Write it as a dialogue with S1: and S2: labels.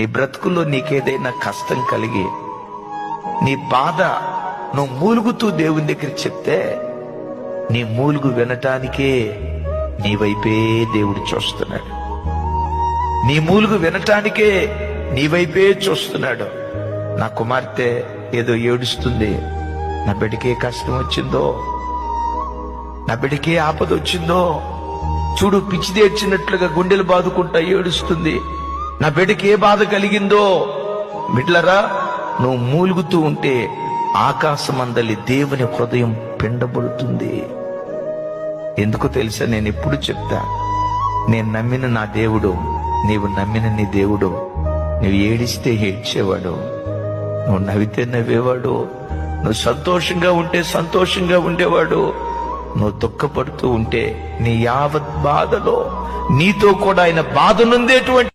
S1: నీ బ్రతుకుల్లో నీకేదైనా కష్టం కలిగి నీ బాధ నువ్వు మూలుగుతూ దేవుని దగ్గర చెప్తే నీ మూలుగు వినటానికే నీ వైపే దేవుడు చూస్తున్నాడు. నీ మూలుగు వినటానికే నీ వైపే చూస్తున్నాడు. నా కుమార్తె ఏదో ఏడుస్తుంది, నా బిడ్డకే కష్టం వచ్చిందో, నా బిడ్డకే ఆపద వచ్చిందో, చూడు పిచ్చిదేడ్చినట్లుగా గుండెలు బాదుకుంటా ఏడుస్తుంది, నా బిడ్డకి ఏ బాధ కలిగిందో. బిడ్డలరా, నువ్వు మూలుగుతూ ఉంటే ఆకాశమందలి దేవుని హృదయం పిండబడుతుంది. ఎందుకు తెలుసా? నేను ఎప్పుడు చెప్తా, నేను నమ్మిన నా దేవుడు, నీవు నమ్మిన నీ దేవుడు, నువ్వు ఏడిస్తే ఏడ్చేవాడు, నువ్వు నవ్వితే నవ్వేవాడు, నువ్వు సంతోషంగా ఉంటే సంతోషంగా ఉండేవాడు, నువ్వు దుఃఖపడుతూ ఉంటే నీ యావత్ బాధలో నీతో కూడా ఆయన బాధ నుండేటువంటి